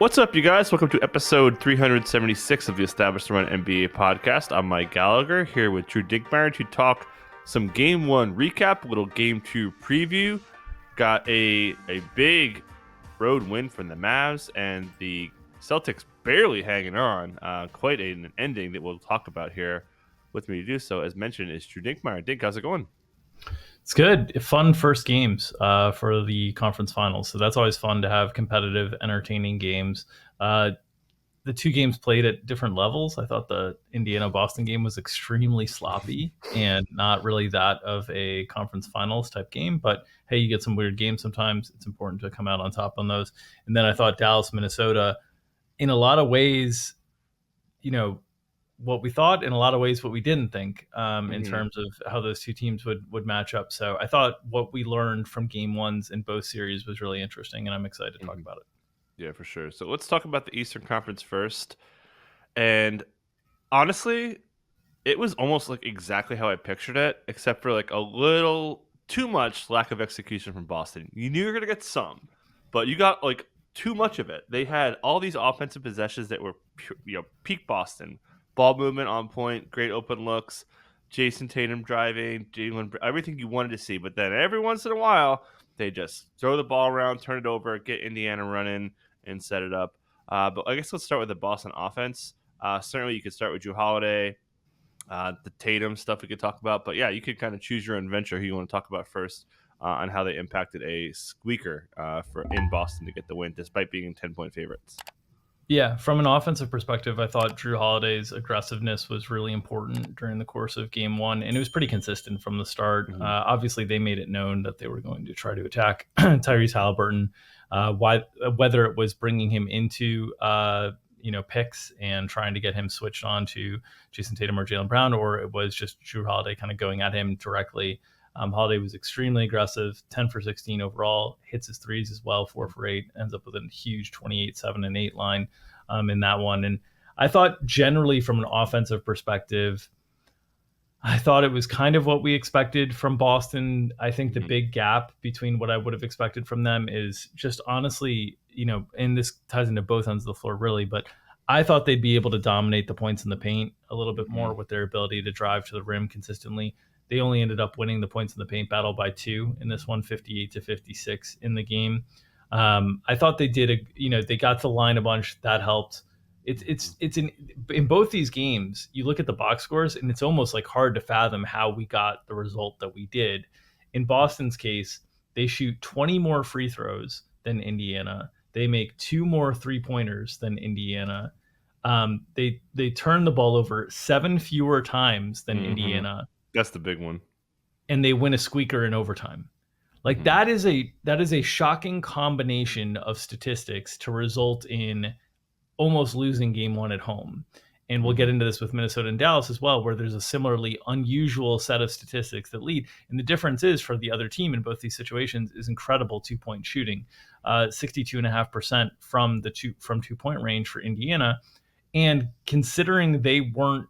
What's up, you guys? Welcome to episode 376 of the Established Run NBA podcast. I'm Mike Gallagher here with Drew Dinkmeyer to talk some Game 1 recap, a little Game 2 preview. Got a big road win from the Mavs and the Celtics barely hanging on. Quite an ending that we'll talk about here. With me to do so, as mentioned, is Drew Dinkmeyer. Dink, how's it going? It's good. Fun first games for the conference finals. So that's always fun to have competitive, entertaining games. The two games played at different levels. I thought the Indiana-Boston game was extremely sloppy and not really that of a conference finals type game. But hey, you get some weird games sometimes. It's important to come out on top on those. And then I thought Dallas-Minnesota, in a lot of ways, what we thought, in a lot of ways what we didn't think in terms of how those two teams would match up. So I thought what we learned from game ones in both series was really interesting, and I'm excited to talk about it. Yeah, for sure. So let's talk about the Eastern Conference first. And honestly, it was almost like exactly how I pictured it, except for like a little too much lack of execution from Boston. You knew you were going to get some, but you got like too much of it. They had all these offensive possessions that were peak Boston. Ball movement on point, great open looks, Jason Tatum driving, Jalen, everything you wanted to see. But then every once in a while, they just throw the ball around, turn it over, get Indiana running, and set it up. But I guess let's start with the Boston offense. Certainly, you could start with Drew Holiday, the Tatum stuff we could talk about. But yeah, you could kind of choose your own venture who you want to talk about first on how they impacted a squeaker in Boston to get the win, despite being 10-point favorites. Yeah, from an offensive perspective, I thought Drew Holiday's aggressiveness was really important during the course of game one, and it was pretty consistent from the start. Obviously, they made it known that they were going to try to attack Tyrese Halliburton, whether it was bringing him into picks and trying to get him switched on to Jason Tatum or Jaylen Brown, or it was just Drew Holiday kind of going at him directly. Holiday was extremely aggressive, 10 for 16 overall, hits his threes as well, 4 for 8, ends up with a huge 28, 7, and 8 line in that one. And I thought generally from an offensive perspective, I thought it was kind of what we expected from Boston. I think the big gap between what I would have expected from them is just honestly, and this ties into both ends of the floor really, but I thought they'd be able to dominate the points in the paint a little bit more with their ability to drive to the rim consistently. They only ended up winning the points in the paint battle by 2 in this one, 58-56 in the game. I thought they did they got to the line a bunch. That helped. It's in both these games, you look at the box scores and it's almost like hard to fathom how we got the result that we did. In Boston's case, they shoot 20 more free throws than Indiana. They make 2 more 3-pointers than Indiana. They turn the ball over 7 fewer times than Indiana. That's the big one. And they win a squeaker in overtime. Like that is a shocking combination of statistics to result in almost losing game one at home. And we'll get into this with Minnesota and Dallas as well, where there's a similarly unusual set of statistics that lead. And the difference is for the other team in both these situations is incredible 2-point shooting, 62.5% from 2-point range for Indiana. And considering they weren't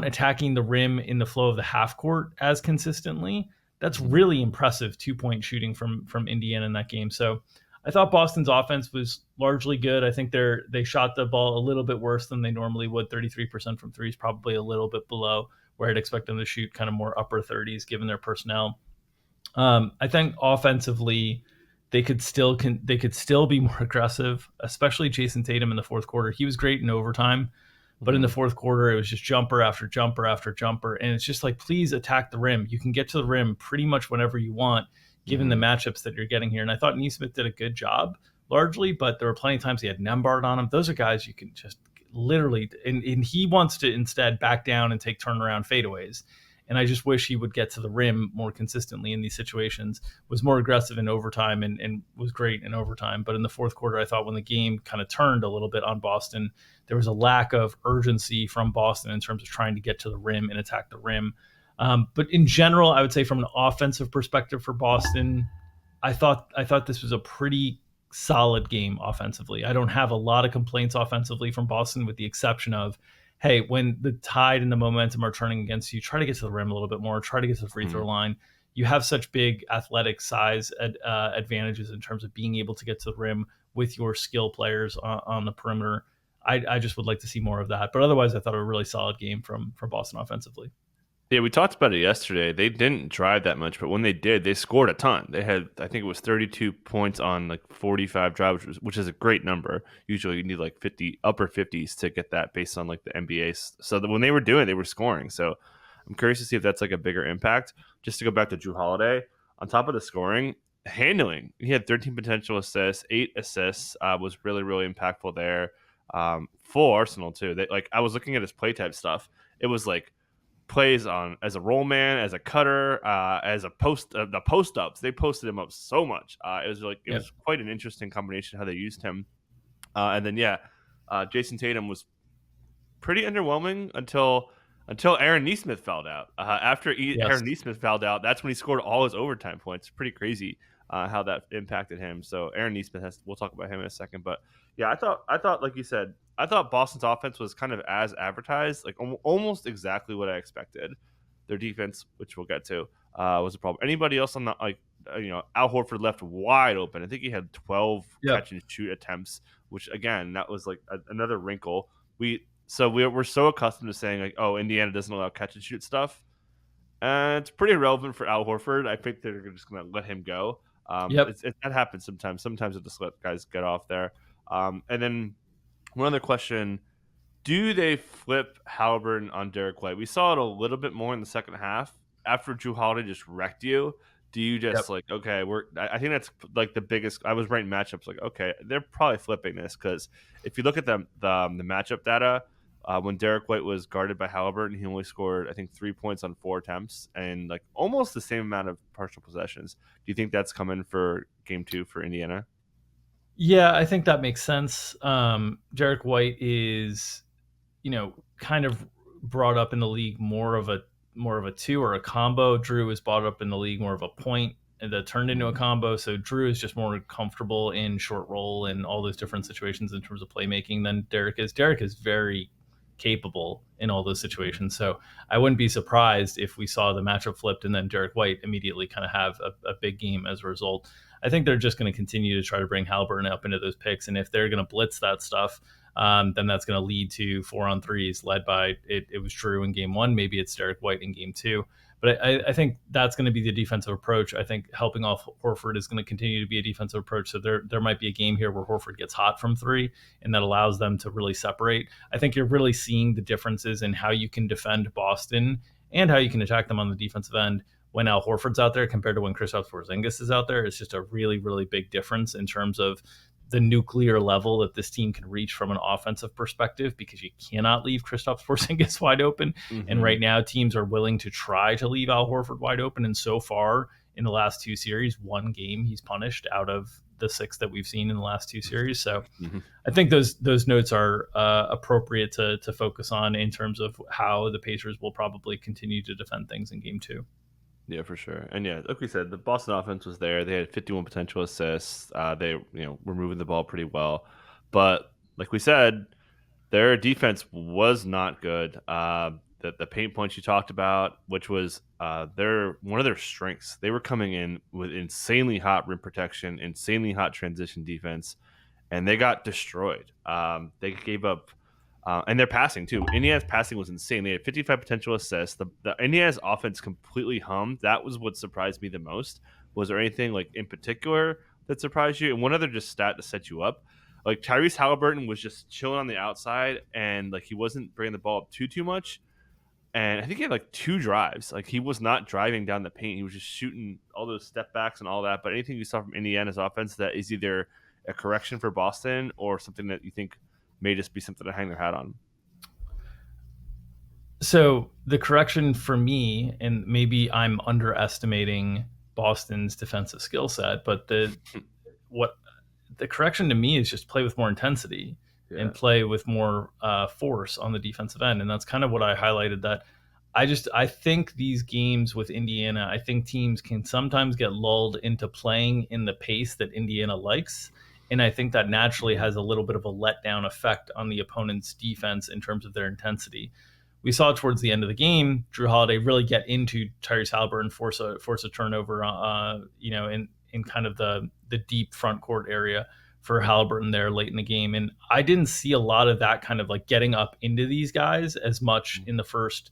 attacking the rim in the flow of the half court as consistently, that's really impressive 2-point shooting from Indiana in that game. So I thought Boston's offense was largely good. I think they shot the ball a little bit worse than they normally would. 33% from threes, probably a little bit below where I'd expect them to shoot, kind of more upper 30s given their personnel. I think offensively they could still be more aggressive, especially Jason Tatum in the fourth quarter. He was great in overtime. But in the fourth quarter, it was just jumper after jumper after jumper. And it's just like, please attack the rim. You can get to the rim pretty much whenever you want, given the matchups that you're getting here. And I thought Nesmith did a good job largely, but there were plenty of times he had Nembhard on him. Those are guys you can just literally, and he wants to instead back down and take turnaround fadeaways. And I just wish he would get to the rim more consistently in these situations, was more aggressive in overtime and was great in overtime. But in the fourth quarter, I thought when the game kind of turned a little bit on Boston, there was a lack of urgency from Boston in terms of trying to get to the rim and attack the rim. But in general, I would say from an offensive perspective for Boston, I thought this was a pretty solid game offensively. I don't have a lot of complaints offensively from Boston, with the exception of, hey, when the tide and the momentum are turning against you, try to get to the rim a little bit more, try to get to the free throw line. You have such big athletic size advantages in terms of being able to get to the rim with your skill players on the perimeter. I just would like to see more of that. But otherwise, I thought a really solid game from Boston offensively. Yeah, we talked about it yesterday. They didn't drive that much, but when they did, they scored a ton. They had, I think it was 32 points on like 45 drives, which is a great number. Usually you need like 50, upper 50s to get that based on like the NBA. So that when they were doing it, they were scoring. So I'm curious to see if that's like a bigger impact. Just to go back to Drew Holiday, on top of the scoring, handling, he had 13 potential assists, 8 assists, was really, really impactful there. Full Arsenal too. They like, I was looking at his play type stuff. It was like, plays on as a roll man, as a cutter, as a the post ups. They posted him up so much. It Yep. was quite an interesting combination how they used him. And then Jason Tatum was pretty underwhelming until Aaron Nesmith fouled out. Yes. Aaron Nesmith fouled out, that's when he scored all his overtime points. Pretty crazy how that impacted him. So Aaron Nesmith we'll talk about him in a second. But yeah, I thought like you said, I thought Boston's offense was kind of as advertised, like almost exactly what I expected. Their defense, which we'll get to, was a problem. Anybody else on the Al Horford left wide open. I think he had 12 Yep. catch and shoot attempts, which again that was like another wrinkle. We're so accustomed to saying like, oh, Indiana doesn't allow catch and shoot stuff. And it's pretty irrelevant for Al Horford. I think they're just going to let him go. Yep. That happens sometimes. Sometimes it just let guys get off there. And then one other question: do they flip Halliburton on Derek White? We saw it a little bit more in the second half after Drew Holiday just wrecked you. Do you Yep. just like, okay, I think that's like the biggest. I was writing matchups like, okay, they're probably flipping this because if you look at the matchup data, when Derek White was guarded by Halliburton, he only scored I think 3 points on 4 attempts and like almost the same amount of partial possessions. Do you think that's coming for game 2 for Indiana? Yeah, I think that makes sense. Derek White is, kind of brought up in the league more of a two or a combo. Drew is brought up in the league more of a point that turned into a combo. So Drew is just more comfortable in short roll and all those different situations in terms of playmaking than Derek is. Derek is very capable in all those situations. So I wouldn't be surprised if we saw the matchup flipped and then Derek White immediately kind of have a big game as a result. I think they're just going to continue to try to bring Halliburton up into those picks. And if they're going to blitz that stuff, then that's going to lead to 4-on-3s led by it was Drew in game one. Maybe it's Derek White in game two. But I think that's going to be the defensive approach. I think helping off Horford is going to continue to be a defensive approach. So there might be a game here where Horford gets hot from three, and that allows them to really separate. I think you're really seeing the differences in how you can defend Boston and how you can attack them on the defensive end when Al Horford's out there compared to when Kristaps Porzingis is out there. It's just a really, really big difference in terms of the nuclear level that this team can reach from an offensive perspective, because you cannot leave Kristaps Porzingis wide open. Mm-hmm. And right now, teams are willing to try to leave Al Horford wide open. And so far in the last two series, one game he's punished out of the 6 that we've seen in the last two series. So I think those notes are appropriate to focus on in terms of how the Pacers will probably continue to defend things in game 2. Yeah, for sure. And yeah, like we said, the Boston offense was there. They had 51 potential assists. They were moving the ball pretty well. But like we said, their defense was not good. The paint points you talked about, which was one of their strengths. They were coming in with insanely hot rim protection, insanely hot transition defense, and they got destroyed. They gave up and their passing too. Indiana's passing was insane. They had 55 potential assists. The Indiana's offense completely hummed. That was what surprised me the most. Was there anything like in particular that surprised you? And one other just stat to set you up. Like Tyrese Halliburton was just chilling on the outside, and like he wasn't bringing the ball up too much. And I think he had like 2 drives. Like he was not driving down the paint. He was just shooting all those step backs and all that. But anything you saw from Indiana's offense that is either a correction for Boston or something that you think may just be something to hang their hat on? So the correction for me, and maybe I'm underestimating Boston's defensive skill set, but what the correction to me is just play with more intensity and play with more force on the defensive end, and that's kind of what I highlighted. That I think these games with Indiana, I think teams can sometimes get lulled into playing in the pace that Indiana likes. And I think that naturally has a little bit of a letdown effect on the opponent's defense in terms of their intensity. We saw towards the end of the game, Drew Holiday really get into Tyrese Halliburton, force a turnover, in kind of the deep front court area for Halliburton there late in the game. And I didn't see a lot of that kind of like getting up into these guys as much in the first,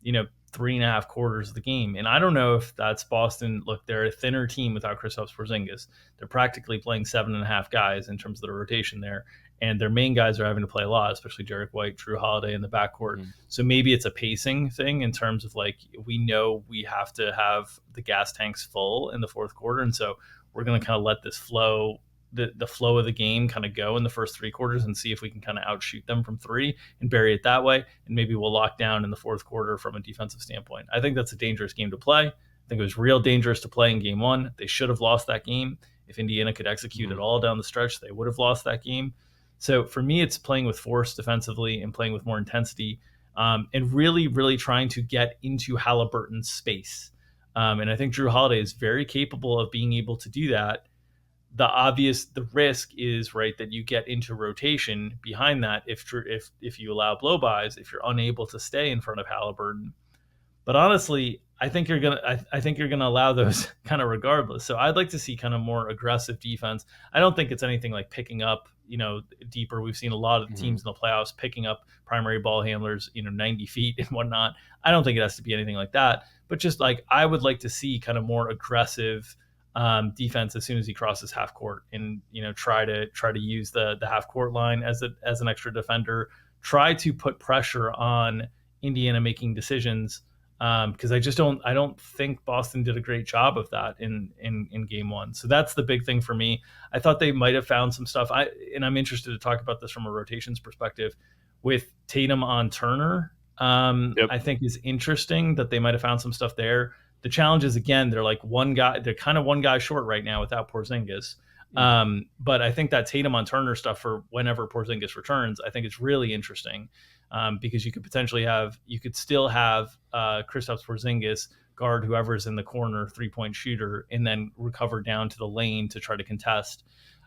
3.5 quarters of the game. And I don't know if that's Boston. Look, they're a thinner team without Kristaps Porzingis. They're practically playing 7.5 guys in terms of the rotation there. And their main guys are having to play a lot, especially Derek White, Drew Holiday in the backcourt. Mm-hmm. So maybe it's a pacing thing in terms of like, we know we have to have the gas tanks full in the fourth quarter. And so we're going to kind of let this flow, the flow of the game kind of go in the first 3 quarters and see if we can kind of outshoot them from three and bury it that way. And maybe we'll lock down in the fourth quarter from a defensive standpoint. I think that's a dangerous game to play. I think it was real dangerous to play in game one. They should have lost that game. If Indiana could execute it all down the stretch, they would have lost that game. So for me, it's playing with force defensively and playing with more intensity, and really, really trying to get into Halliburton's space. And I think Drew Holiday is very capable of being able to do that. The risk is right that you get into rotation behind that if you allow blow-bys, if you're unable to stay in front of Halliburton. But honestly, I think you're gonna allow those kind of regardless. So I'd like to see kind of more aggressive defense. I don't think it's anything like picking up, deeper. We've seen a lot of teams in the playoffs picking up primary ball handlers, 90 feet and whatnot. I don't think it has to be anything like that. But just like I would like to see kind of more aggressive defense as soon as he crosses half court, and try to use the half court line as an extra defender. Try to put pressure on Indiana making decisions. Because I don't think Boston did a great job of that in game one. So that's the big thing for me. I thought they might have found some stuff. I'm interested to talk about this from a rotations perspective with Tatum on Turner. I think is interesting that they might have found some stuff there. The challenge is, again, they're kind of one guy short right now without Porzingis. But I think that Tatum on Turner stuff for whenever Porzingis returns, I think it's really interesting. Because you could still have Kristaps Porzingis guard whoever's in the corner 3-point shooter and then recover down to the lane to try to contest.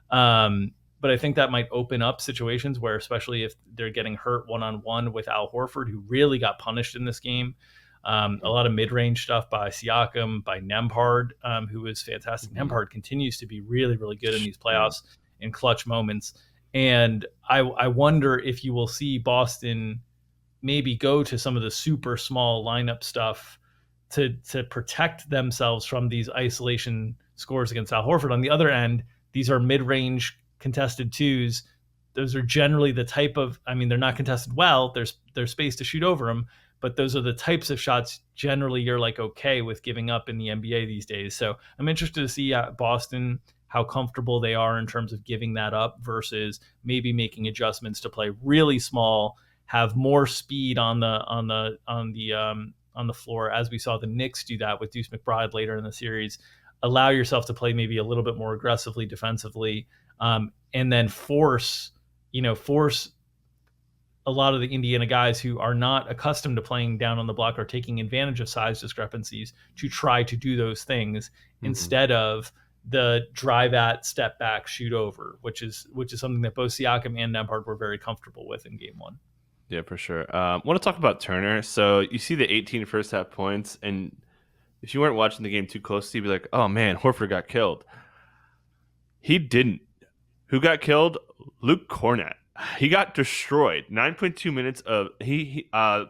But I think that might open up situations where, especially if they're getting hurt one-on-one with Al Horford, who really got punished in this game. A lot of mid-range stuff by Siakam, by Nembhard, who is fantastic. Nembhard continues to be really, really good in these playoffs in clutch moments. And I wonder if you will see Boston maybe go to some of the super small lineup stuff to protect themselves from these isolation scores against Al Horford. On the other end, these are mid-range contested twos. Those are generally the type of, they're not contested well. There's space to shoot over them, but those are the types of shots generally you're like okay with giving up in the NBA these days. So I'm interested to see Boston, how comfortable they are in terms of giving that up versus maybe making adjustments to play really small, have more speed on the floor, as we saw the Knicks do that with Deuce McBride later in the series. Allow yourself to play maybe a little bit more aggressively defensively, and then force a lot of the Indiana guys who are not accustomed to playing down on the block or taking advantage of size discrepancies to try to do those things instead of the drive at, step back, shoot over, which is something that both Siakam and Nembhard were very comfortable with in game one. Yeah, for sure. Want to talk about Turner. So you see the 18 first half points, and if you weren't watching the game too closely, you'd be like, oh man, Horford got killed. He didn't. Who got killed? Luke Kornet. He got destroyed. 9.2 minutes of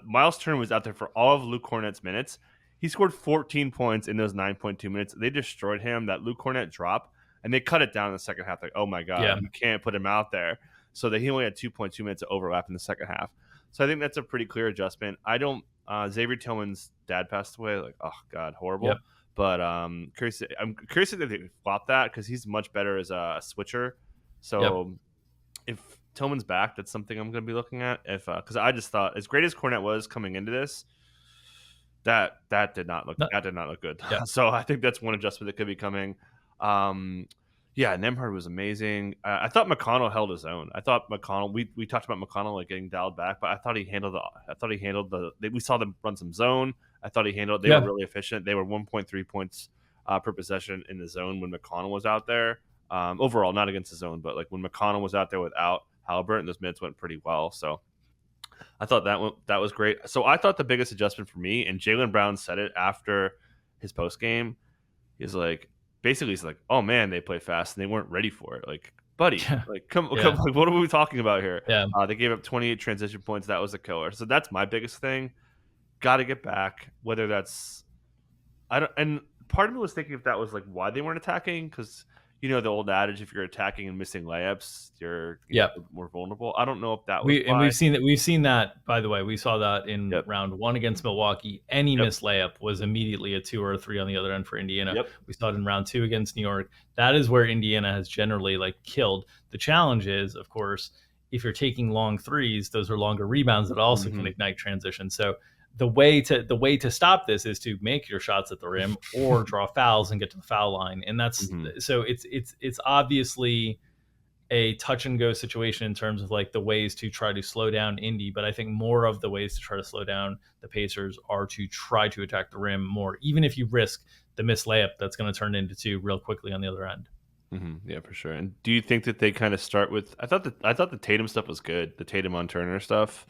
Miles Turner was out there for all of Luke Kornet's minutes. He scored 14 points in those 9.2 minutes. They destroyed him. That Luke Kornet drop, and they cut it down in the second half. Like, oh my god, you can't put him out there. So that he only had 2.2 minutes of overlap in the second half. So I think that's a pretty clear adjustment. I don't. Xavier Tillman's dad passed away. Like, oh god, horrible. Yep. But I'm curious if they flop that because he's much better as a switcher. So if Tillman's back, that's something I'm going to be looking at. If because I just thought, as great as Kornet was coming into this, that did not look good. Yeah. So I think that's one adjustment that could be coming. Nembhard was amazing. I thought McConnell held his own. I thought McConnell. We talked about McConnell like getting dialed back, but I thought he handled we saw them run some zone. I thought he handled. They were really efficient. They were 1.3 points per possession in the zone when McConnell was out there. Overall, not against the zone, but like when McConnell was out there without Halliburton, those minutes went pretty well. So I thought that was great. So I thought the biggest adjustment for me, and Jaylen Brown said it after his post game, he's like, oh man, they play fast and they weren't ready for it. Like buddy, Yeah. like come, Yeah. like what are we talking about here? Yeah. They gave up 28 transition points. That was a killer. So that's my biggest thing. Got to get back. Whether that's I don't, and part of me was thinking if that was like why they weren't attacking because the old adage if you're attacking and missing layups, you're Yep. more vulnerable. I don't know if that was We've why. seen that, by the way. We saw that in Yep. round one against Milwaukee. Any Yep. missed layup was immediately a 2 or a 3 on the other end for Indiana. Yep. We saw it in round two against New York. That is where Indiana has generally like killed. The challenge is, of course, if you're taking long threes, those are longer rebounds that also can Mhm. ignite transition. So the way to stop this is to make your shots at the rim or draw fouls and get to the foul line. And that's Mhm. so it's obviously a touch and go situation in terms of like the ways to try to slow down Indy, but I think more of the ways to try to slow down the Pacers are to try to attack the rim more, even if you risk the missed layup that's going to turn into two real quickly on the other end. Yeah, for sure. And do you think that they kind of start with? I thought the Tatum stuff was good. The Tatum on Turner stuff.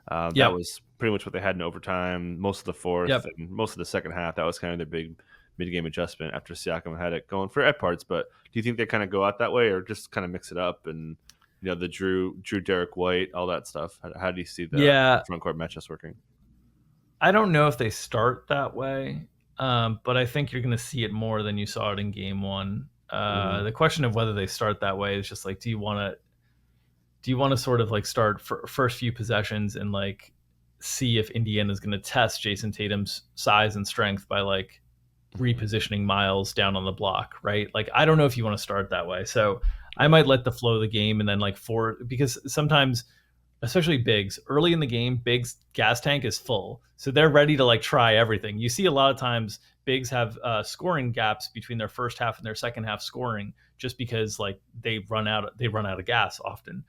That Yep. was pretty much what they had in overtime. Most of the fourth Yep. and most of the second half. That was kind of their big mid-game adjustment after Siakam had it going for at parts. But do you think they kind of go out that way, or just kind of mix it up and the Drew Derek White, all that stuff? How do you see the Yeah. front court matchups working? I don't know if they start that way, but I think you're going to see it more than you saw it in game one. Hmm. The question of whether they start that way is just like, do you want to sort of like start first few possessions and like see if Indiana is going to test Jason Tatum's size and strength by like repositioning Miles down on the block, right? Like I don't know if you want to start that way. So I Yeah. might let the flow of the game and then like because sometimes especially bigs early in the game, bigs gas tank is full. So they're ready to like try everything. You see a lot of times bigs have scoring gaps between their first half and their second half scoring just because like they run out of gas often.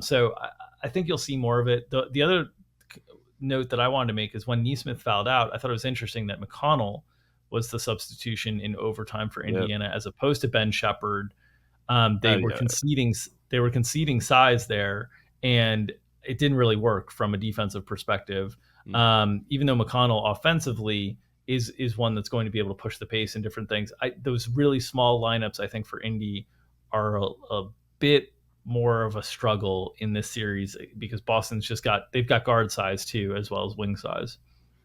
So I think you'll see more of it. The other note that I wanted to make is when Neesmith fouled out, I thought it was interesting that McConnell was the substitution in overtime for Yep. Indiana as opposed to Ben Shepherd. Oh They were yeah. conceding size there, and it didn't really work from a defensive perspective. Mhm. Even though McConnell offensively is one that's going to be able to push the pace and different things. Those really small lineups, I think, for Indy are a bit more of a struggle in this series because Boston's they've got guard size too as well as wing size.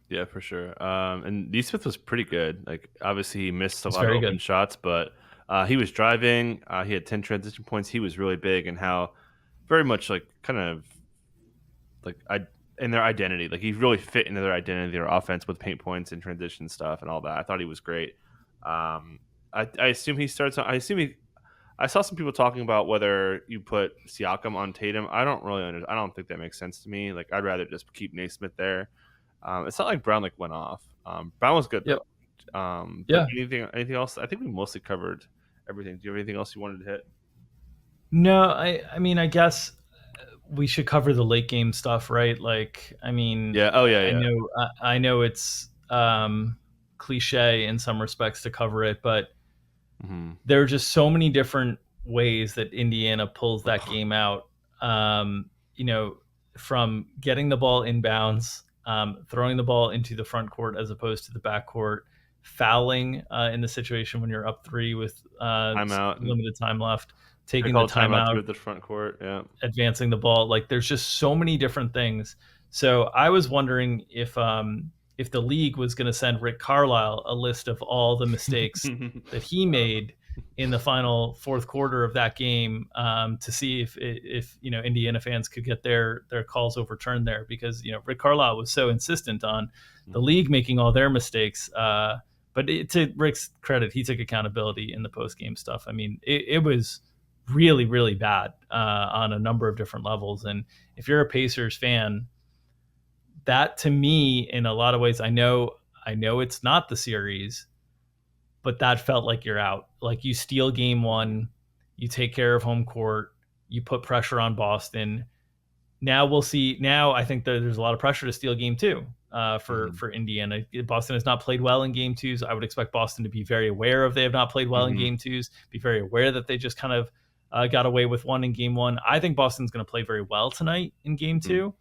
Yeah, for sure. And Neesmith was pretty good. Like, obviously, he missed a It's lot of very open good. shots, but he was driving. He had 10 transition points. He was really big, and how very much like kind of like in their identity. Like, he really fit into their identity, their offense with paint points and transition stuff and all that. I thought he was great. I assume he starts. I assume he. I saw some people talking about whether you put Siakam on Tatum. I don't really I don't think that makes sense to me. Like, I'd rather just keep Naismith there. It's not like Brown like went off. Brown was good Yep. though. But Yeah. anything else? I think we mostly covered everything. Do you have anything else you wanted to hit? No, I mean, I guess we should cover the late game stuff, right? Like, I mean, Yeah. Oh yeah, I yeah. know, I know it's cliche in some respects to cover it, but Hmm. there are just so many different ways that Indiana pulls that game out. Um, you know, from getting the ball inbounds, throwing the ball into the front court as opposed to the back court, fouling in the situation when you're up three with Timeout, and limited time left, I taking the called timeout too timeout, at the front court. Yeah. advancing the ball. Like there's just so many different things. So I was wondering if the league was going to send Rick Carlisle a list of all the mistakes that he made in the final fourth quarter of that game to see if Indiana fans could get their calls overturned there because Rick Carlisle was so insistent on the league making all their mistakes. But to Rick's credit, he took accountability in the post game stuff. I mean, it was really, really bad on a number of different levels. And if you're a Pacers fan, that to me, in a lot of ways, I know it's not the series, but that felt like you're out. Like you steal game one, you take care of home court, you put pressure on Boston. Now we'll see. Now I think that there's a lot of pressure to steal game two for Indiana. Boston has not played well in game twos. I would expect Boston to be very aware of they have not played well in game twos, be very aware that they just kind of got away with one in game one. I think Boston's going to play very well tonight in game two,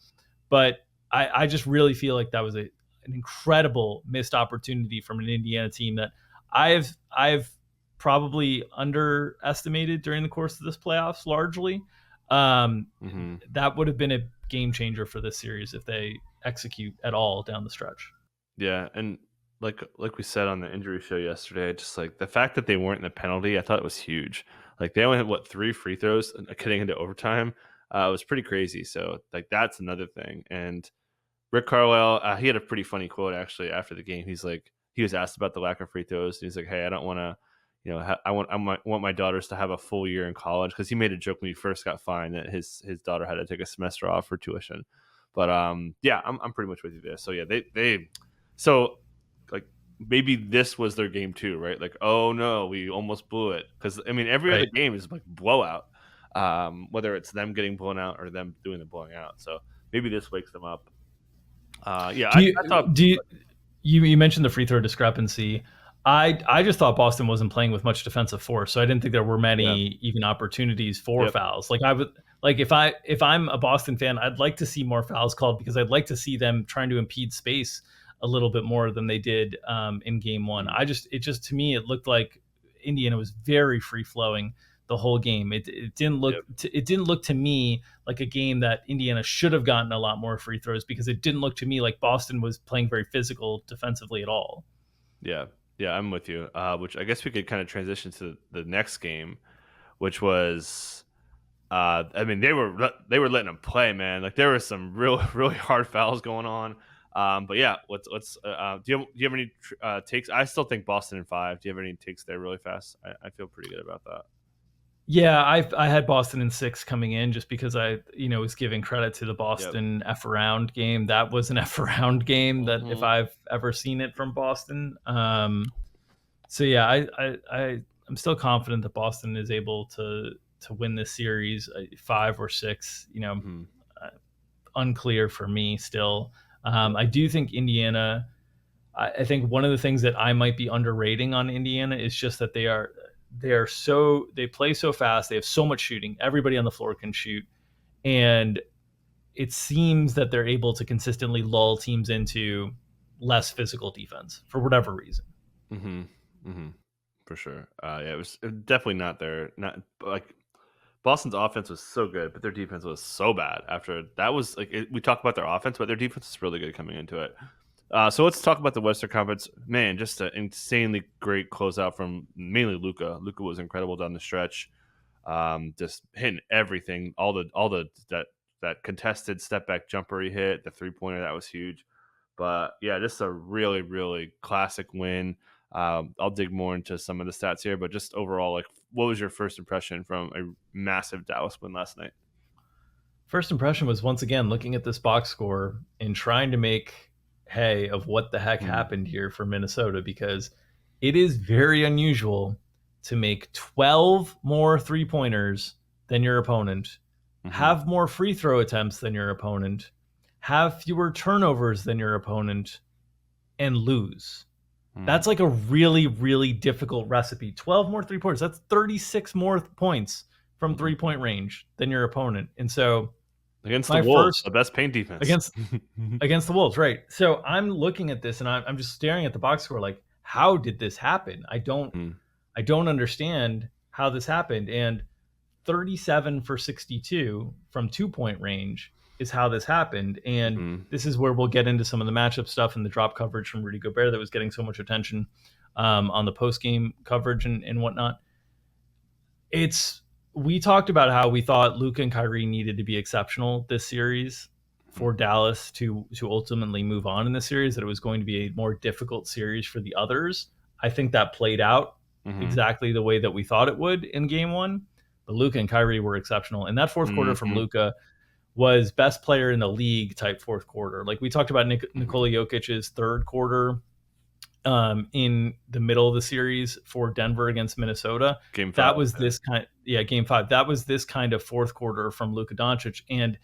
but I just really feel like that was an incredible missed opportunity from an Indiana team that I've probably underestimated during the course of this playoffs largely. Hmm. That would have been a game changer for this series if they execute at all down the stretch. Yeah, and like we said on the injury show yesterday, just like the fact that they weren't in the penalty, I thought it was huge. Like they only had what 3 free throws getting into overtime. It was pretty crazy. So like that's another thing. And Rick Carlisle, he had a pretty funny quote actually after the game. He's like, he was asked about the lack of free throws. And he's like, "Hey, I don't want to, want my daughters to have a full year in college," because he made a joke when he first got fined that his daughter had to take a semester off for tuition. But yeah, I'm pretty much with you there. So yeah, they so like maybe this was their game too, right? Like, oh no, we almost blew it, because I mean every other Right. game is like blowout, whether it's them getting blown out or them doing the blowing out. So maybe this wakes them up. Yeah, Do I you thought. do you mentioned the free throw discrepancy. I just thought Boston wasn't playing with much defensive force, so I didn't think there were Yeah. many even opportunities for Yep. fouls. Like I would like if I'm a Boston fan, I'd like to see more fouls called because I'd like to see them trying to impede space a little bit more than they did in game one. Mhm. It just to me it looked like Indiana was very free flowing the whole game. Yep. It didn't look to me like a game that Indiana should have gotten a lot more free throws because it didn't look to me like Boston was playing very physical defensively at all. Yeah. Yeah, I'm with you. Which I guess we could kind of transition to the next game, which was. I mean, they were letting them play, man. Like there were some real really hard fouls going on. But yeah, let's. Do you have any takes? I still think Boston in 5. Do you have any takes there really fast? I feel pretty good about that. Yeah, I had Boston in 6 coming in just because I was giving credit to the Yep. Boston F around game. That was an F around game that if Hmm. I've ever seen it from Boston. So yeah, I'm still confident that Boston is able to win this series 5 or 6. Hmm. Uh, Unclear for me still. I do think Indiana. I think one of the things that I might be underrating on Indiana is just that they play so fast. They have so much shooting. Everybody on the floor can shoot, and it seems that they're able to consistently lull teams into less physical defense for whatever reason. Hmm. Hmm. For sure. Yeah, it was definitely not their not like Boston's offense was so good, but their defense was so bad. After that was like we talk about their offense, but their defense is really good coming into it. So let's talk about the Western Conference. Man, just an insanely great closeout from mainly Luca. Luca was incredible down the stretch, just hitting everything. All the that contested step back jumper he hit, the 3-pointer that was huge. But yeah, just a really really classic win. I'll dig more into some of the stats here, but just overall, like, what was your first impression from a massive Dallas win last night? First impression was once again looking at this box score and trying to make hay of what the heck Mm-hmm. happened here for Minnesota because it is very unusual to make 12 more three pointers than your opponent, Mm-hmm. have more free throw attempts than your opponent, have fewer turnovers than your opponent, and lose. That's like a really, really difficult recipe. 12 more three pointers. That's 36 more points from Mm-hmm. 3 point range than your opponent. And so Against the my Wolves, the first best paint defense. against against the Wolves, right? So I'm looking at this and I'm just staring at the box score like, how did this happen? Mhm. I don't understand how this happened. And 37 for 62 from 2 point range is how this happened. And Mhm. this is where we'll get into some of the matchup stuff and the drop coverage from Rudy Gobert that was getting so much attention on the post game coverage and whatnot. It's We talked about how we thought Luka and Kyrie needed to be exceptional this series for Dallas to ultimately move on in the series, that it was going to be a more difficult series for the others. I think that played out Mhm. exactly the way that we thought it would in game one. But Luka and Kyrie were exceptional. And that fourth quarter from Mhm. Luka was best player in the league type fourth quarter. Like we talked about Mhm. Nikola Jokic's third quarter in the middle of the series for Denver against Minnesota. Game 5, That was yeah. game five. That was this kind of fourth quarter from Luka Doncic, and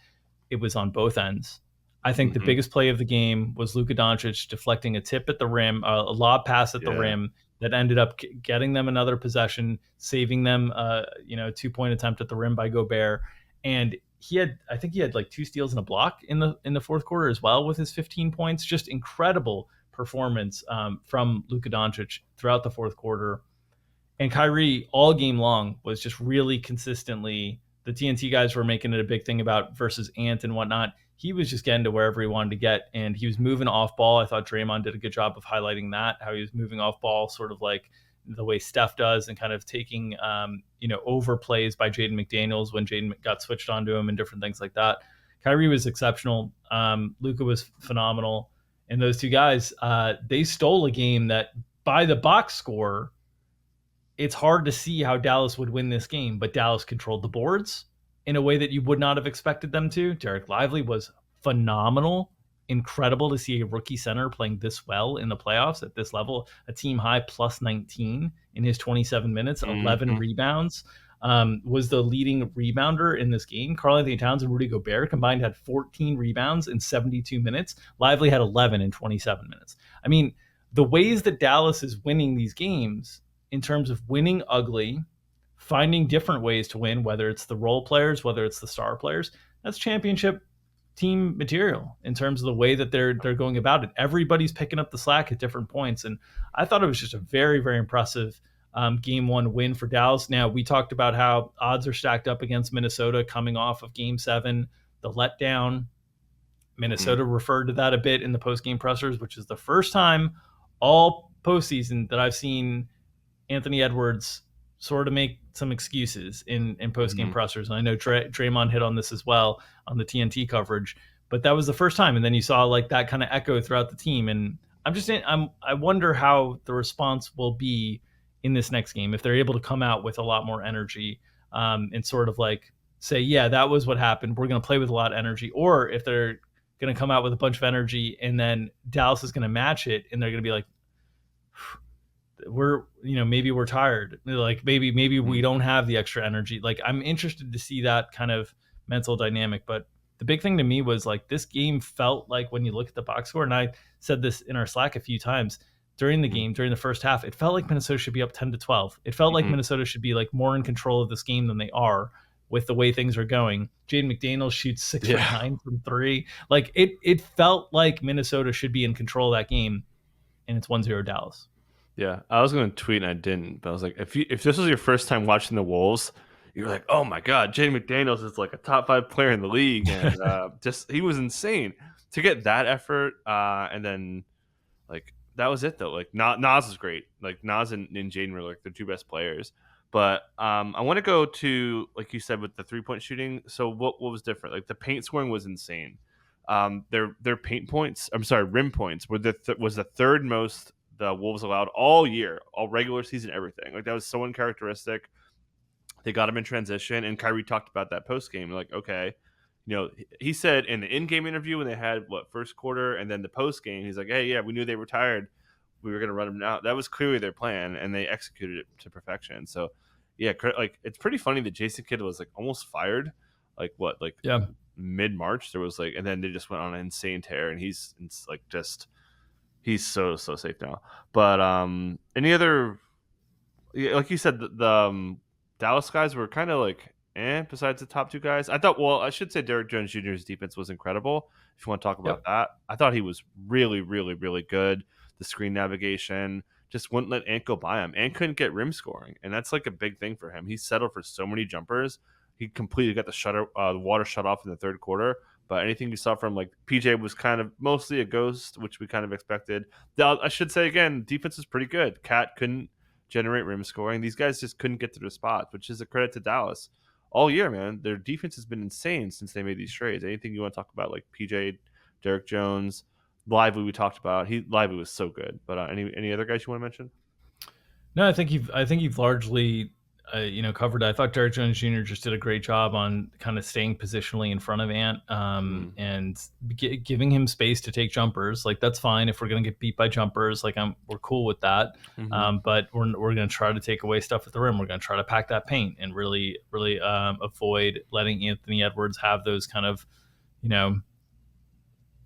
it was on both ends. I think the Mhm. biggest play of the game was Luka Doncic deflecting a tip at the rim, a lob pass at the Yeah. rim that ended up getting them another possession, saving them, 2 point attempt at the rim by Gobert, and I think he had like 2 steals and a block in the fourth quarter as well with his 15 points. Just incredible performance from Luka Doncic throughout the fourth quarter. And Kyrie all game long was just really consistently, the TNT guys were making it a big thing about versus Ant and whatnot. He was just getting to wherever he wanted to get, and he was moving off ball. I thought Draymond did a good job of highlighting that, how he was moving off ball, sort of like the way Steph does, and kind of taking overplays by Jaden McDaniels when Jaden got switched onto him and different things like that. Kyrie was exceptional. Luka was phenomenal, and those two guys, they stole a game that by the box score, it's hard to see how Dallas would win this game, but Dallas controlled the boards in a way that you would not have expected them to. Derek Lively was phenomenal. Incredible to see a rookie center playing this well in the playoffs at this level. A team high plus 19 in his 27 minutes, 11 rebounds. Was the leading rebounder in this game. Karl-Anthony Towns and Rudy Gobert combined had 14 rebounds in 72 minutes. Lively had 11 in 27 minutes. I mean, the ways that Dallas is winning these games in terms of winning ugly, finding different ways to win, whether it's the role players, whether it's the star players, that's championship team material in terms of the way that they're going about it. Everybody's picking up the slack at different points, and I thought it was just a very, very impressive game one win for Dallas. Now, we talked about how odds are stacked up against Minnesota coming off of game 7, the letdown. Minnesota referred to that a bit in the post-game pressers, which is the first time all postseason that I've seen Anthony Edwards sort of make some excuses in post-game pressers. And I know Draymond hit on this as well on the TNT coverage, but that was the first time. And then you saw like that kind of echo throughout the team. And I wonder how the response will be in this next game, if they're able to come out with a lot more energy and sort of like say, yeah, that was what happened. We're going to play with a lot of energy. Or if they're going to come out with a bunch of energy and then Dallas is going to match it and they're going to be like, maybe we're tired, like maybe we don't have the extra energy. Like, I'm interested to see that kind of mental dynamic. But the big thing to me was like, this game felt like, when you look at the box score, and I said this in our Slack a few times during the game, during the first half, it felt like Minnesota should be up 10-12. It felt like Minnesota should be like more in control of this game than they are with the way things are going. Jaden McDaniels shoots 6 for 9 from 3. Like it felt like Minnesota should be in control of that game, and it's 1-0 Dallas. Yeah, I was going to tweet and I didn't, but I was like, if this was your first time watching the Wolves, you're like, oh my God, Jaden McDaniels is like a top 5 player in the league, and he was insane to get that effort, and then like that was it though. Like Nas is great, like Nas and Jaden were like the 2 best players, but I want to go to, like you said, with the 3-point shooting. So what was different? Like the paint scoring was insane. Their paint points, rim points were was the third most the Wolves allowed all year, all regular season, everything. Like that was so uncharacteristic. They got him in transition, and Kyrie talked about that post game. Like, okay, he said in the in-game interview when they had first quarter, and then the post game, he's like, hey, yeah, we knew they were tired. We were going to run them out. That was clearly their plan, and they executed it to perfection. So, yeah, like it's pretty funny that Jason Kidd was like almost fired, mid-March. There was and then they just went on an insane tear, and he's so safe now. But any other, like you said, the Dallas guys were kind of like besides the top 2 guys. I thought, I should say Derek Jones Jr.'s defense was incredible. If you want to talk about that, I thought he was really, really, really good. The screen navigation just wouldn't let Ant go by him. Ant couldn't get rim scoring, and that's like a big thing for him. He settled for so many jumpers. He completely got the water shut off in the third quarter. But anything you saw from PJ was kind of mostly a ghost, which we kind of expected. I should say again, defense is pretty good. Cat couldn't generate rim scoring. These guys just couldn't get to their spots, which is a credit to Dallas. All year, man, their defense has been insane since they made these trades. Anything you want to talk about, like PJ, Derek Jones, Lively, we talked about. Lively was so good. But any other guys you want to mention? No, I think you've largely covered. I thought Derek Jones Jr. just did a great job on kind of staying positionally in front of Ant and giving him space to take jumpers. Like that's fine if we're going to get beat by jumpers. Like we're cool with that. But we're going to try to take away stuff at the rim. We're going to try to pack that paint and really avoid letting Anthony Edwards have those kind of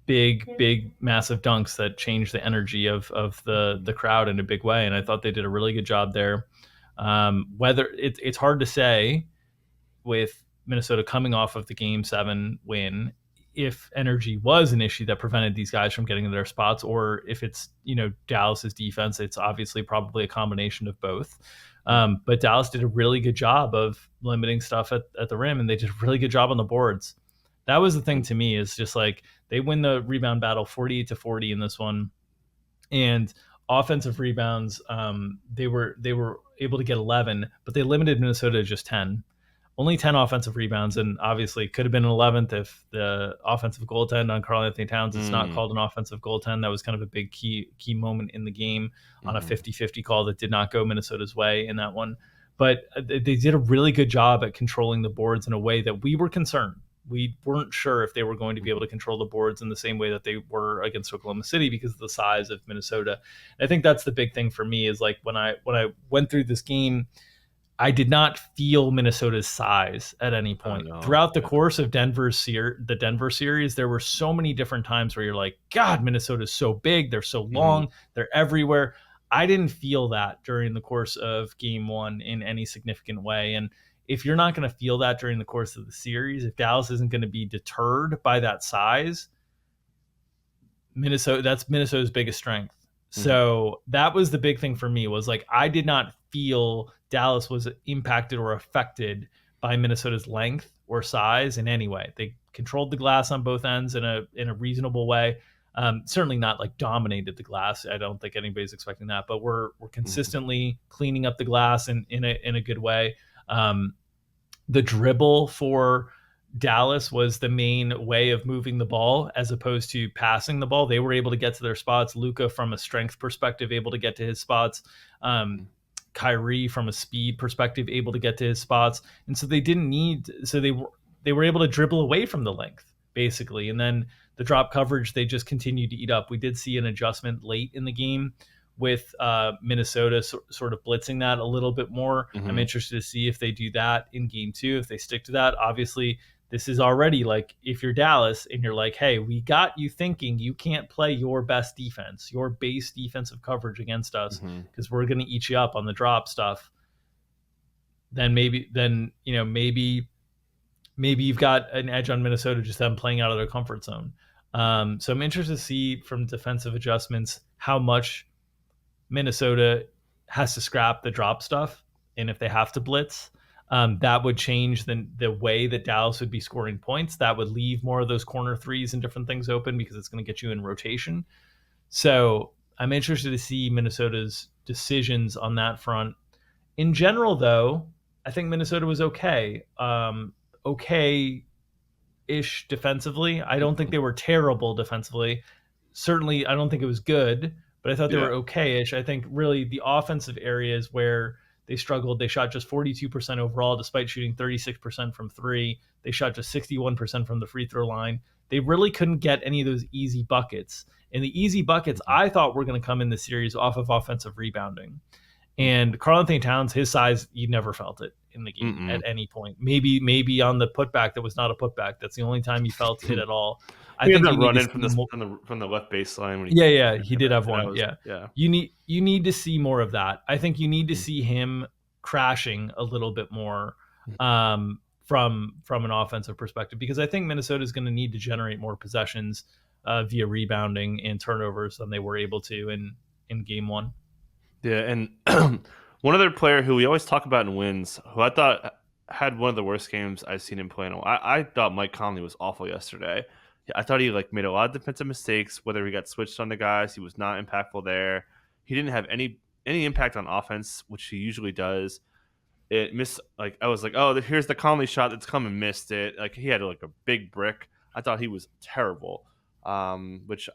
big massive dunks that change the energy of the crowd in a big way. And I thought they did a really good job there. Whether it's hard to say with Minnesota coming off of the Game 7 win, if energy was an issue that prevented these guys from getting to their spots, or if it's, Dallas's defense. It's obviously probably a combination of both. But Dallas did a really good job of limiting stuff at the rim, and they did a really good job on the boards. That was the thing to me, is just like they win the rebound battle 48-40 in this one. And offensive rebounds, they were able to get 11, but they limited Minnesota to just 10. Only 10 offensive rebounds, and obviously it could have been an 11th if the offensive goaltend on Karl-Anthony Towns is not called an offensive goaltend. That was kind of a big key moment in the game on a 50-50 call that did not go Minnesota's way in that one. But they did a really good job at controlling the boards in a way that we were concerned. We weren't sure if they were going to be able to control the boards in the same way that they were against Oklahoma City because of the size of Minnesota. And I think that's the big thing for me, is like when I went through this game, I did not feel Minnesota's size at any point. Throughout the course of the Denver series, there were so many different times where you're like, God, Minnesota's so big. They're so long. They're everywhere. I didn't feel that during the course of game one in any significant way. And if you're not going to feel that during the course of the series, if Dallas isn't going to be deterred by that size, that's Minnesota's biggest strength. So that was the big thing for me, was like, I did not feel Dallas was impacted or affected by Minnesota's length or size in any way. They controlled the glass on both ends in a reasonable way. Certainly not like dominated the glass. I don't think anybody's expecting that, but we're consistently cleaning up the glass in a good way. The dribble for Dallas was the main way of moving the ball as opposed to passing the ball. They were able to get to their spots. Luka, from a strength perspective, able to get to his spots. Kyrie, from a speed perspective, able to get to his spots. And so they were able to dribble away from the length, basically. And then the drop coverage, they just continued to eat up. We did see an adjustment late in the game with Minnesota sort of blitzing that a little bit more. I'm interested to see if they do that in game two, if they stick to that. Obviously, this is already like, if you're Dallas and you're like, hey, we got you thinking you can't play your best defense, your base defensive coverage against us, because we're going to eat you up on the drop stuff. Then maybe you've got an edge on Minnesota, just them playing out of their comfort zone. So I'm interested to see from defensive adjustments how much Minnesota has to scrap the drop stuff, and if they have to blitz, that would change the way that Dallas would be scoring points. That would leave more of those corner threes and different things open, because it's going to get you in rotation. So I'm interested to see Minnesota's decisions on that front. In general, though, I think Minnesota was okay. Okay-ish defensively. I don't think they were terrible defensively. Certainly, I don't think it was good, but I thought they were okay-ish. I think really the offensive areas where they struggled, they shot just 42% overall, despite shooting 36% from three. They shot just 61% from the free throw line. They really couldn't get any of those easy buckets. And the easy buckets, I thought, were going to come in the series off of offensive rebounding. And Karl-Anthony Towns, his size, you never felt it in the game at any point. Maybe on the putback that was not a putback. That's the only time you felt it at all. I think that run in from the left baseline. When he did have one. Yeah. You need to see more of that. I think you need to see him crashing a little bit more from an offensive perspective, because I think Minnesota is going to need to generate more possessions via rebounding and turnovers than they were able to in game one. Yeah, and one other player who we always talk about in wins, who I thought had one of the worst games I've seen him play in a while. I thought Mike Conley was awful yesterday. I thought he made a lot of defensive mistakes, whether he got switched on the guys. He was not impactful there. He didn't have any impact on offense, which he usually does. It missed, I was like, oh, here's the Conley shot that's come and missed it. He had a big brick. I thought he was terrible, which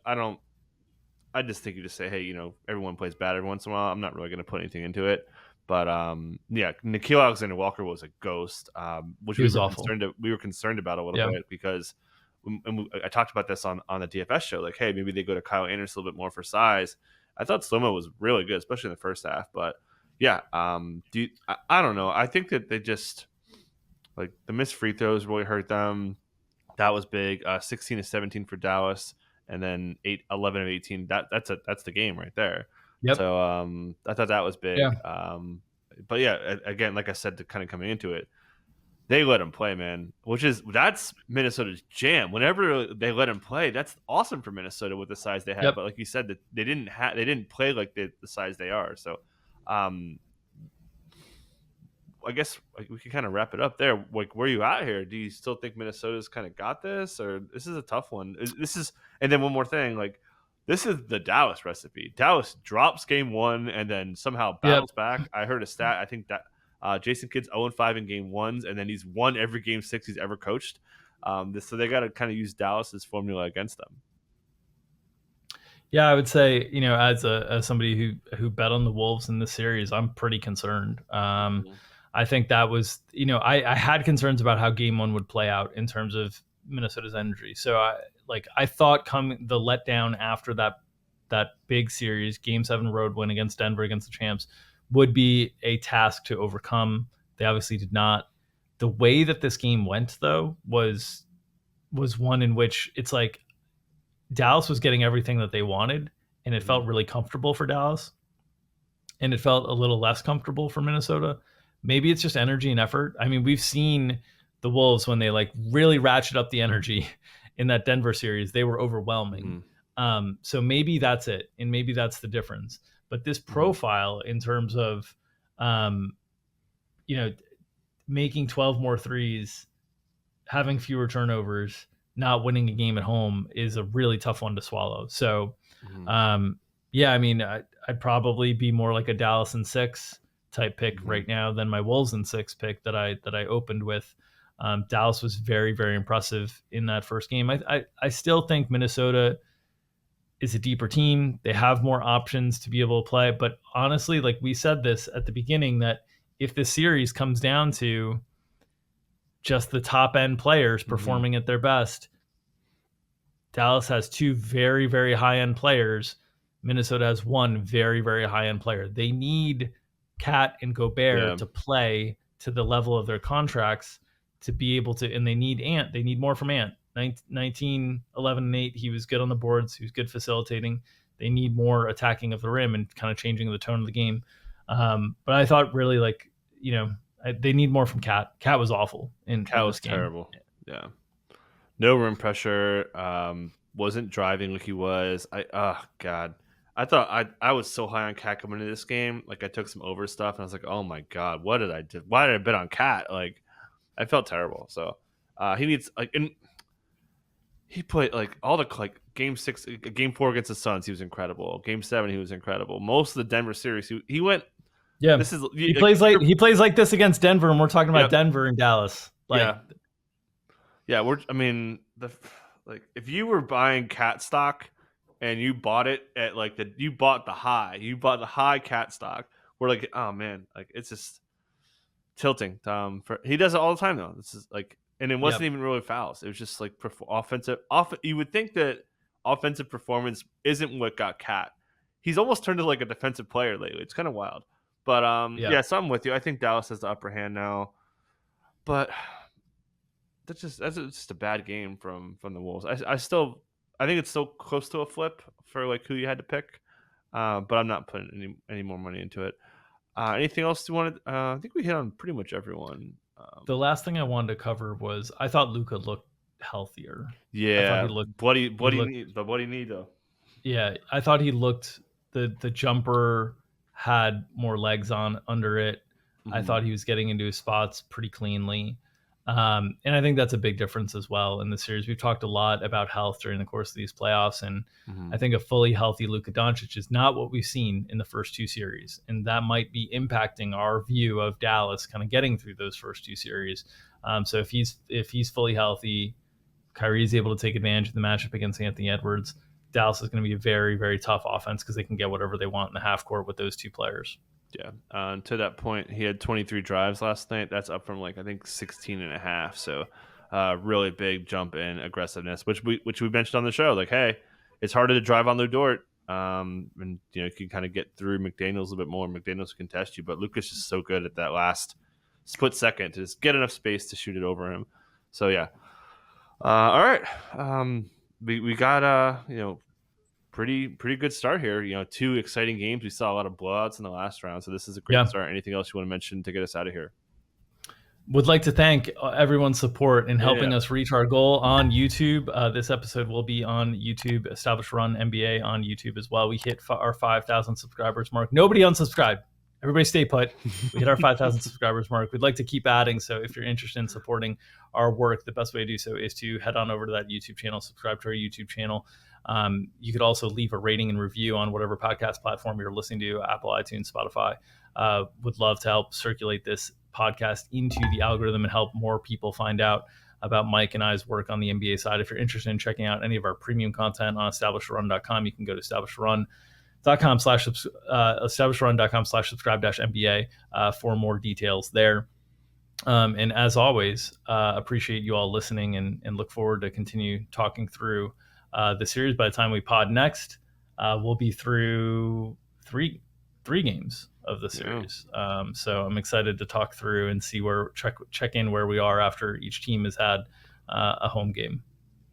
I just think you just say, hey, everyone plays bad every once in a while. I'm not really going to put anything into it. But, Nickeil Alexander-Walker was a ghost, which we were concerned about a little bit, because I talked about this on the DFS show. Hey, maybe they go to Kyle Anderson a little bit more for size. I thought Slomo was really good, especially in the first half. But, I don't know. I think that they just the missed free throws really hurt them. That was big. 16-17 for Dallas. And then 11 of 18. That's the game right there. Yep. So I thought that was big. Yeah. But again, like I said, kind of coming into it, they let him play, man. That's Minnesota's jam. Whenever they let him play, that's awesome for Minnesota with the size they have. Yep. But like you said, that they didn't play like the size they are. So, um, I guess like, we can kind of wrap it up there. Like, where you at here? Do you still think Minnesota's kind of got this, or this is a tough one? This is, and then one more thing, like this is the Dallas recipe. Dallas drops game one and then somehow Yep. battles back. I heard a stat. I think that Jason Kidd's 0-5 in game ones, and then he's won every game six he's ever coached. So they got to kind of use Dallas's formula against them. Yeah, I would say, as somebody who bet on the Wolves in this series, I'm pretty concerned. I think that was, I had concerns about how game one would play out in terms of Minnesota's energy. So I thought the letdown after that big series, game 7 road win against Denver, against the champs, would be a task to overcome. They obviously did not. The way that this game went, though, was one in which it's like Dallas was getting everything that they wanted, and it felt really comfortable for Dallas, and it felt a little less comfortable for Minnesota. Maybe it's just energy and effort. I mean, we've seen the Wolves when they really ratchet up the energy in that Denver series, they were overwhelming. So maybe that's it, and maybe that's the difference. But this profile in terms of, making 12 more threes, having fewer turnovers, not winning a game at home is a really tough one to swallow. So, I mean, I'd probably be more like a Dallas in 6 type pick right now than my Wolves in 6 pick that I opened with. Dallas was very, very impressive in that first game. I still think Minnesota is a deeper team. They have more options to be able to play. But honestly, like we said this at the beginning, that if the series comes down to just the top end players performing at their best, Dallas has 2 very, very high end players. Minnesota has 1 very, very high end player. They need Cat and Gobert to play to the level of their contracts to be able to, and they need Ant. They need more from Ant. 19, 11, and 8. He was good on the boards. He was good facilitating. They need more attacking of the rim and kind of changing the tone of the game. But I thought really they need more from Cat. Cat was awful in this game. Terrible. Yeah. No rim pressure. Wasn't driving like he was. God. I thought I was so high on Cat coming into this game. Like I took some over stuff and I was like, oh my God, what did I do? Why did I bet on Cat? Like I felt terrible. So he needs he played all the game 6, game 4 against the Suns. He was incredible. Game 7, he was incredible. Most of the Denver series, he went. Yeah, this is he plays like this against Denver, and we're talking about Denver and Dallas. If you were buying Cat stock and you bought it at you bought the high Cat stock, we're like, oh man, it's just tilting. He does it all the time though. This is and it wasn't even really fouls. It was just offensive. You would think that offensive performance isn't what got Cat. He's almost turned to a defensive player lately. It's kind of wild. But so I'm with you. I think Dallas has the upper hand now. But that's just a bad game from the Wolves. I think it's still close to a flip for who you had to pick. But I'm not putting any more money into it. Anything else you wanted? I think we hit on pretty much everyone. The last thing I wanted to cover was I thought Luka looked healthier. Yeah, bloody knee though. Yeah, I thought he looked the jumper had more legs on under it. I thought he was getting into his spots pretty cleanly. And I think that's a big difference as well in the series. We've talked a lot about health during the course of these playoffs, and I think a fully healthy Luka Doncic is not what we've seen in the first 2 series, and that might be impacting our view of Dallas kind of getting through those first 2 series. So if he's fully healthy, Kyrie's able to take advantage of the matchup against Anthony Edwards. Dallas is going to be a very, very tough offense because they can get whatever they want in the half court with those 2 players. Yeah. To that point, he had 23 drives last night. That's up from I think 16 and a half. So really big jump in aggressiveness, which we mentioned on the show. Hey, it's harder to drive on Lou Dort. And you can kind of get through McDaniels a little bit more. McDaniels can test you, but Luka's is so good at that last split second to just get enough space to shoot it over him. So yeah. All right. We got pretty good start here. 2 exciting games. We saw a lot of blowouts in the last round, so this is a great start. Anything else you want to mention to get us out of here? Would like to thank everyone's support in helping Yeah. us reach our goal on YouTube. This episode will be on YouTube, Established Run NBA on YouTube as well. We hit our 5,000 subscribers mark. Nobody unsubscribed. Everybody stay put. We hit our 5,000 subscribers mark. We'd like to keep adding. So if you're interested in supporting our work, the best way to do so is to head on over to that YouTube channel, subscribe to our YouTube channel. You could also leave a rating and review on whatever podcast platform you're listening to, Apple, iTunes, Spotify. Would love to help circulate this podcast into the algorithm and help more people find out about Mike and I's work on the NBA side. If you're interested in checking out any of our premium content on establishedrun.com, you can go to establishedrun.com/subscribe-NBA for more details there. And as always, appreciate you all listening and look forward to continue talking through the series. By the time we pod next, we'll be through three games of the series. So I'm excited to talk through and see check in where we are after each team has had a home game.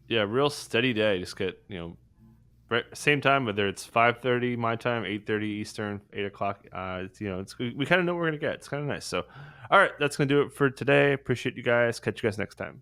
Yeah, real steady day. Just get, same time, whether it's 5:30 my time, 8:30 Eastern, 8 o'clock. We kind of know what we're gonna get. It's kind of nice. So, all right, that's gonna do it for today. Appreciate you guys. Catch you guys next time.